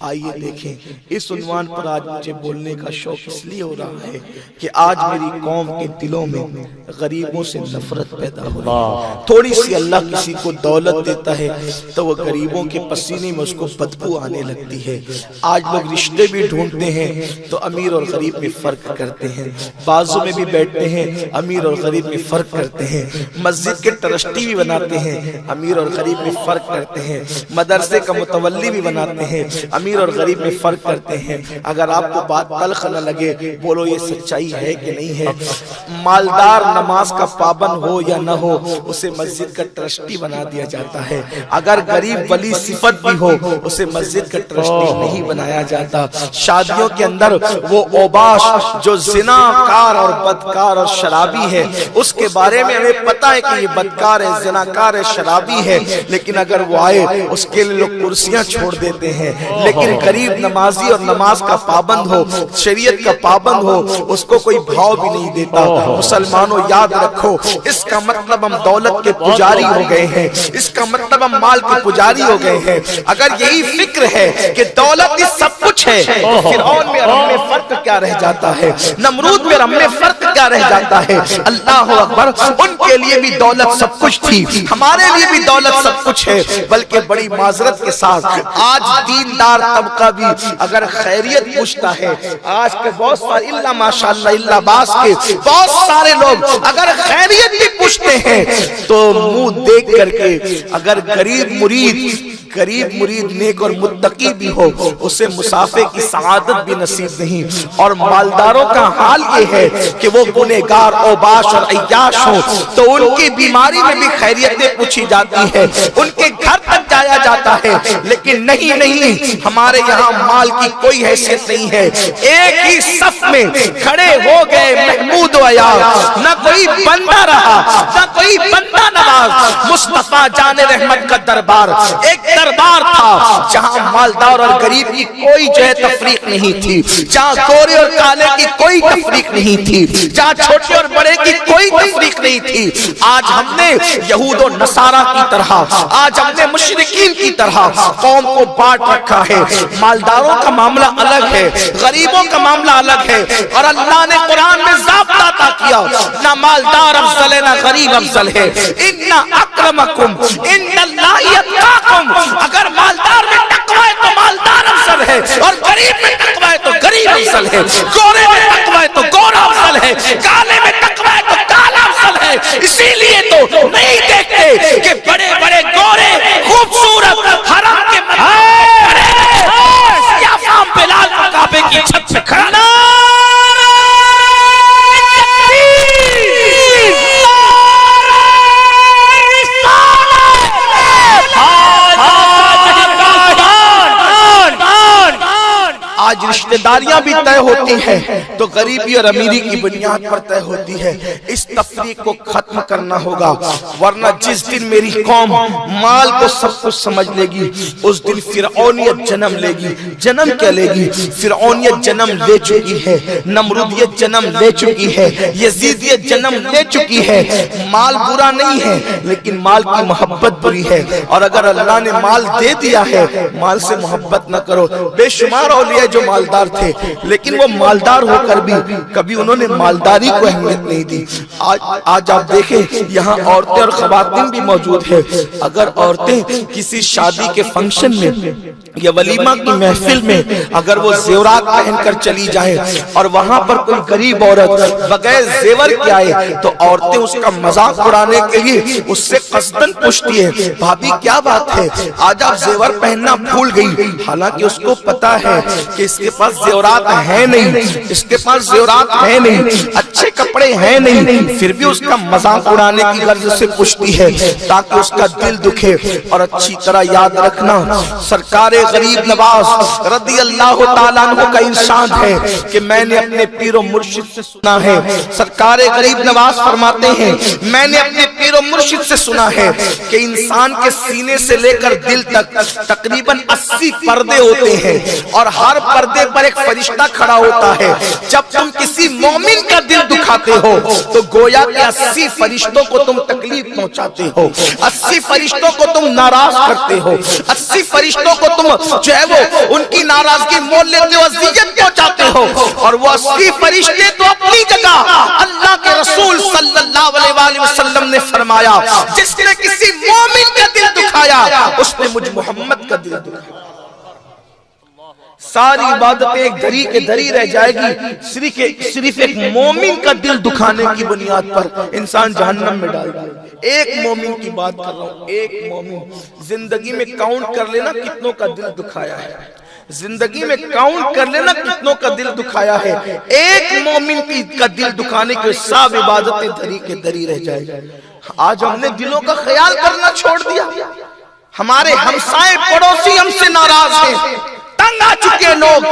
آئیے دیکھیں اس عنوان پر آج مجھے بولنے کا شوق اس لیے ہو رہا ہے کہ آج میری قوم کے دلوں میں غریبوں سے نفرت پیدا ہو رہی ہے۔ تھوڑی سی اللہ کسی کو دولت دیتا ہے تو وہ غریبوں کے پسینے میں اس کو بدبو آنے لگتی ہے۔ آج لوگ رشتے بھی ڈھونڈتے ہیں تو امیر اور غریب میں فرق کرتے ہیں، بازو میں بھی بیٹھتے ہیں امیر اور غریب میں فرق کرتے ہیں، مسجد کے ٹرسٹی بھی بناتے ہیں امیر اور غریب میں فرق کرتے ہیں، مدرسے کا متولی بھی بناتے ہیں امیر اور غریب میں فرق کرتے ہیں۔ اگر آپ کو بات تلخ نہ لگے بولو یہ سچائی ہے کہ نہیں ہے؟ مالدار نماز کا پابند ہو یا نہ ہو اسے مسجد کا ٹرسٹی بنا دیا جاتا ہے، اگر غریب ولی صفت بھی ہو اسے مسجد کا ٹرسٹی نہیں بنایا جاتا۔ شادیوں کے اندر وہ اوباش جو زناکار اور بدکار اور شرابی ہے اس کے بارے میں ہمیں پتا ہے کہ یہ بدکار ہے، زناکار ہے، شرابی ہے، لیکن اگر وہ آئے اس کے لیے لوگ کرسیاں چھوڑ دیتے ہیں۔ لیکن غریب نمازی اور نماز کا پابند ہو، شریعت کا پابند ہو، اس کو کوئی بھاؤ بھی نہیں دیتا۔ مسلمانوں یاد رکھو اس کا مطلب ہم دولت کے پجاری ہو گئے ہیں، اس کا مطلب ہم مال کے پجاری ہو گئے ہیں۔ اگر یہی فکر ہے کہ دولت ہی سب کچھ ہے، فرعون میں اور ہم میں فرق کیا رہ جاتا ہے؟ نمرود میں اور ہم میں فرق کیا رہ جاتا ہے؟ اللہ اکبر، ان کے لیے بھی دولت سب کچھ تھی، ہمارے لیے بھی دولت سب کچھ ہے۔ بلکہ بڑی معذرت کے ساتھ آج دیندار طبقہ بھی اگر خیریت پوچھتا ہے، آج کے بہت سارے اللہ ماشاءاللہ اللہ باس کے بہت سارے لوگ اگر خیریت بھی پوچھتے ہیں تو منہ دیکھ کر کے، اگر غریب مرید نیک اور متقی بھی ہو اسے مسافے کی سعادت بھی نصیب نہیں۔ اور مالداروں کا حال یہ ہے کہ وہ گنہگار اوباش اور عیاش ہو تو ان کی بیماری میں بھی خیریتیں پوچھی جاتی ہے، ان کے گھر تک جایا جاتا ہے، لیکن نہیں ہمارے یہاں مال کی کوئی حیثیت نہیں ہے۔ ایک ہی صف میں کھڑے ہو گئے محمود و عیاض، نہ کوئی بندہ رہا نہ کوئی بندہ نواز۔ مصطفیٰ جان رحمت کا دربار ایک دربار تھا جہاں مالدار اور غریب کی کوئی تفریق نہیں تھی، جہاں گورے اور کالے کی کوئی تفریق نہیں تھی، جہاں چھوٹے اور بڑے کی کوئی تفریق نہیں تھی۔ آج ہم نے یہود و نصارہ کی طرح، آج ہم نے مشرکین کی طرح قوم کو بانٹ رکھا ہے۔ مالداروں کا معاملہ الگ ہے، غریبوں کا معاملہ الگ ہے، اور اللہ نے قرآن میں ضابطہ عطا کیا، نہ مالدار افضل ہے نہ غریب افضل ہے۔ ان اکرمکم عند اللہ اتقاکم، اگر مالدار میں تقوی ہے تو مالدار افضل ہے، اور غریب میں تقوی ہے تو غریب افضل ہے، گورے میں تقوی ہے تو گورا افضل ہے، کالے میں تقوی ہے تو کالا افضل ہے۔ اسی لیے تو نہیں دیکھتے کہ بڑے بڑے گورے خوبصورت حرم کے بلال کعبے کی چھت پہ کھڑا آج رشتہ داریاں بھی طے ہوتی ہیں تو غریبی اور امیری کی بنیاد پر طے ہوتی ہے۔ اس تفریق کو ختم کرنا ہوگا، ورنہ جس دن میری قوم مال کو سب کچھ سمجھ لے گی اس دن فرعونیت جنم لے گی۔ جنم کیا لے گی؟ فرعونیت جنم لے چکی ہے، نمرودیت جنم لے چکی ہے، یزیدیت جنم لے چکی ہے۔ مال برا نہیں ہے لیکن مال کی محبت بری ہے، اور اگر اللہ نے مال دے دیا ہے مال سے محبت نہ کرو۔ بے شمار اولیاء جو مالدار تھے لیکن وہ مالدار ہو کر بھی کبھی انہوں نے مالداری کو اہمیت نہیں دی۔ آج آپ دیکھیں یہاں عورتیں اور خواتین بھی موجود ہیں، اگر عورتیں کسی شادی کے فنکشن میں یا ولیمہ کی محفل میں اگر وہ زیورات پہن کر چلی جائیں اور وہاں پر کوئی غریب عورت بغیر زیور کے آئے تو عورتیں اس کا مذاق اڑانے کے لیے اس سے قصدن پوچھتی ہیں، بھابی کیا بات ہے آج آپ زیور پہننا بھول گئی؟ حالانکہ اس کو پتا ہے کہ اس کے پاس زیورات ہیں نہیں، اس کے پاس زیورات ہیں نہیں، اچھے کپڑے ہیں نہیں، پھر بھی اس کا مذاق اڑانے کی غرض سے پوچھتی ہے تاکہ اس کا دل دکھے۔ اور اچھی طرح یاد رکھنا سرکار غریب نواز رضی اللہ تعالیٰ عنہ کا ارشاد ہے کہ میں نے اپنے پیر و مرشد سے سنا ہے، سرکار غریب نواز فرماتے ہیں میں نے اپنے پیر و مرشد سے سنا ہے کہ انسان کے سینے سے لے کر دل تک تقریباً 80 پردے ہوتے ہیں، اور ہر پردے پر ایک فرشتہ کھڑا ہوتا ہے۔ جب تم کسی مومن کا دل دکھاتے ہو تو گویا کہ 80 فرشتوں کو تم تکلیف پہنچاتے ہو، 80 فرشتوں کو تم ناراض کرتے ہو، 80 فرشتوں کو تم جو ہے وہ ان کی ناراضگی مول لیتے ہو، اذیت پہنچاتے ہو، اور وہ 80 فرشتے تو اپنی جگہ، اللہ کے رسول صلی اللہ علیہ وآلہ وسلم نے فرمایا جس نے کسی مومن کا دل دکھایا اس نے مجھ محمد کا دل دکھایا۔ ساری عبادت ایک دھری کے دھری رہ جائے گی، صرف ایک مومن کا دل دکھانے کی بنیاد پر انسان جہنم میں ڈال دے۔ ایک مومن کی بات کر رہا ہوں، ایک مومن۔ زندگی میں کاؤنٹ کر لینا کتنوں کا دل دکھایا ہے، زندگی میں کاؤنٹ کر لینا کتنوں کا دل دکھایا ہے۔ ایک مومن کا دل دکھانے کے سب عبادتیں دھری کے دھری رہ جائے گی۔ آج ہم نے دلوں کا خیال کرنا چھوڑ دیا، ہمارے ہمسائے پڑوسی ہم سے ناراض ہیں، تنگ آ چکے لوگ،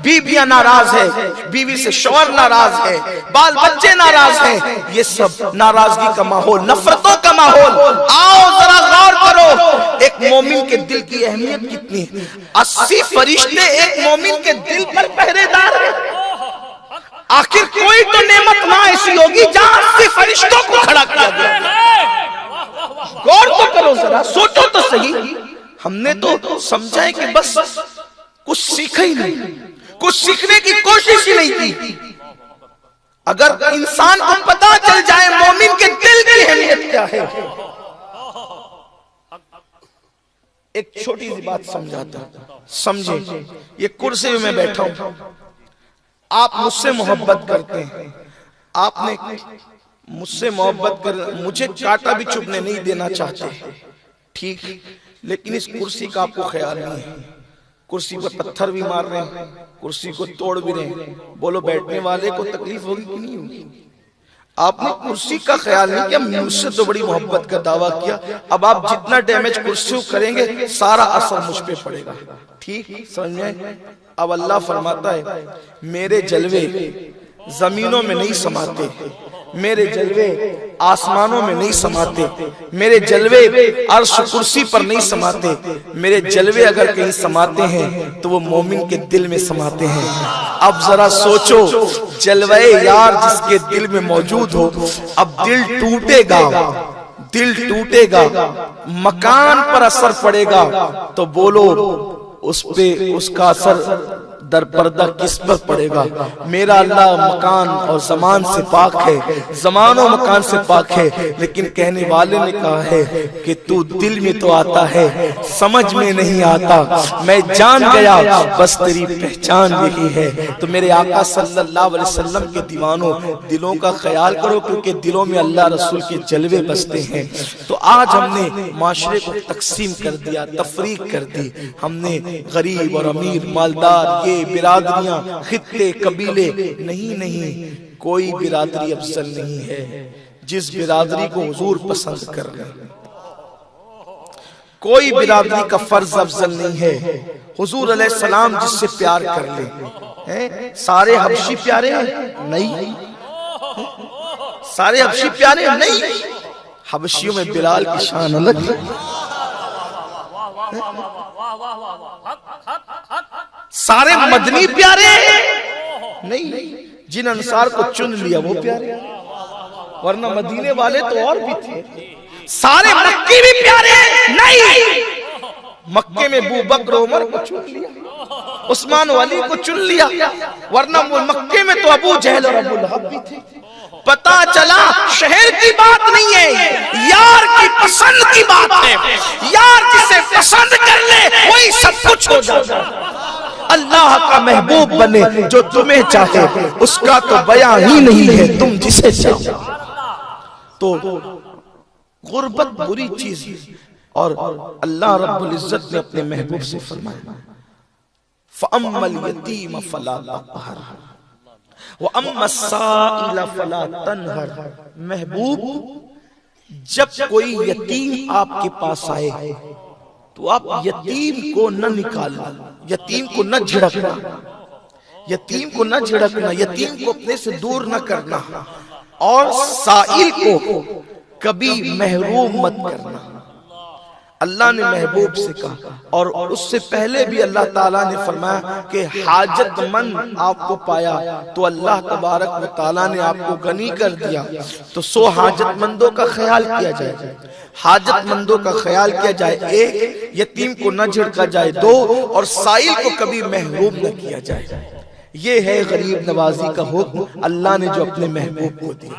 بیویاں ناراض ہیں، بیوی سے شوہر ناراض ہے، بال بچے ناراض ہیں، یہ سب ناراضگی کا ماحول، نفرتوں کا ماحول۔ آؤ ذرا غور کرو ایک مومن کے دل کی اہمیت کتنی ہے۔ 80 فرشتے ایک مومن کے دل پر پہرے دار ہیں۔ آخر کوئی تو نعمت نہ ایسی ہوگی جہاں 80 فرشتوں کو کھڑا کیا گیا۔ غور تو کرو ذرا، سوچو تو صحیح۔ ہم نے تو سمجھا ہے کہ بس کچھ سیکھا ہی نہیں، کچھ سیکھنے کی کوشش ہی نہیں کی۔ اگر انسان کو پتا چل جائے مومن کے دل کی اہمیت کیا ہے۔ ایک چھوٹی سی بات سمجھاتا ہوں، سمجھیں۔ یہ کرسی میں بیٹھا ہوں، آپ مجھ سے محبت کرتے ہیں، آپ نے مجھ سے محبت کر، مجھے کاٹا بھی چبھنے نہیں دینا چاہتے، ٹھیک، لیکن اس کرسی کا آپ کو خیال نہیں ہے۔ کرسی پر پتھر بھی مار رہے ہیں، کرسی کو توڑ بھی رہے ہیں، بولو بیٹھنے والے کو تکلیف ہوگی کہ نہیں ہوگی؟ آپ نے کرسی کا خیال نہیں کیا، مجھ سے تو بڑی محبت کا دعویٰ کیا، اب آپ جتنا ڈیمیج کرسی کو کریں گے سارا اثر مجھ پہ پڑے گا، ٹھیک، سمجھیں۔ اب اللہ فرماتا ہے میرے جلوے زمینوں میں نہیں سماتے، میرے جلوے آسمانوں میں نہیں سماتے، میرے جلوے عرش کرسی پر نہیں سماتے، میرے جلوے اگر کہیں سماتے ہیں تو وہ مومن کے دل میں سماتے ہیں۔ اب ذرا سوچو، جلوے یار جس کے دل میں موجود ہو، اب دل ٹوٹے گا، دل ٹوٹے گا، مکان پر اثر پڑے گا، تو بولو اس پہ اس کا اثر در پردہ کس پر پڑے گا؟ میرا اللہ مکان اور زمان سے پاک ہے، زمان و مکان سے پاک ہے، لیکن کہنے والے نے کہا ہے کہ تو دل میں تو آتا ہے، سمجھ میں نہیں آتا، میں جان گیا بس تیری پہچان یہی ہے۔ تو میرے آقا صلی اللہ علیہ وسلم کے دیوانوں، دلوں کا خیال کرو، کیونکہ دلوں میں اللہ رسول کے جلوے بستے ہیں۔ تو آج ہم نے معاشرے کو تقسیم کر دیا، تفریق کر دی، ہم نے غریب اور امیر، مالدار، یہ برادریاں، خطے، قبیلے، نہیں، کوئی برادری افضل نہیں ہے۔ جس برادری کو حضور پسند کر لیں، کوئی برادری کا فرض افضل نہیں ہے۔ حضور علیہ السلام جس سے پیار کر لیں، سارے حبشی پیارے ہیں؟ نہیں۔ سارے حبشی پیارے ہیں؟ نہیں۔ حبشیوں میں بلال کی شان الگ ہے، سارے مدنی پیارے نہیں، جن انصار کو چن لیا وہ پیارے، ورنہ مدینے والے تو اور بھی تھے۔ سارے مکی بھی پیارے نہیں، مکے میں ابو بکر عمر کو چن لیا، عثمان و علی کو چن لیا، ورنہ وہ مکے میں تو ابو جہل اور ابو لہب بھی تھے۔ پتا چلا شہر کی بات نہیں ہے، یار کی پسند کی بات ہے۔ یار جسے پسند کر لے وہی سب کچھ ہو جاتا ہے۔ اللہ کا محبوب بنے جو تمہیں چاہے، اس کا تو بیاں ہی نہیں ہے، تم جسے چاہو۔ تو غربت بری چیز ہے، اور اللہ رب العزت نے اپنے محبوب سے فرمایا فَأَمَّا الْيَتِيمَ فَلَا تَقْهَرْ وَأَمَّا السَّائِلَ فَلَا تَنْهَرْ۔ محبوب، جب کوئی یتیم آپ کے پاس آئے تو آپ یتیم کو نہ نکالنا، یتیم کو نہ جھڑکنا، یتیم کو نہ جھڑکنا، یتیم کو اپنے سے دور نہ کرنا، اور سائل کو کبھی محروم مت کرنا۔ اللہ نے محبوب سے کہا، اور اس سے پہلے بھی اللہ تعالیٰ نے فرمایا کہ حاجت مند آپ کو پایا تو اللہ تبارک و تعالیٰ نے آپ کو غنی کر دیا، تو 100 حاجت مندوں کا خیال کیا جائے، حاجت مندوں کا خیال کیا جائے، ایک یتیم کو نہ جھڑکا جائے، 2 اور سائل کو کبھی محروم نہ کیا جائے۔ یہ ہے غریب نوازی کا حکم اللہ نے جو اپنے محبوب کو دیا۔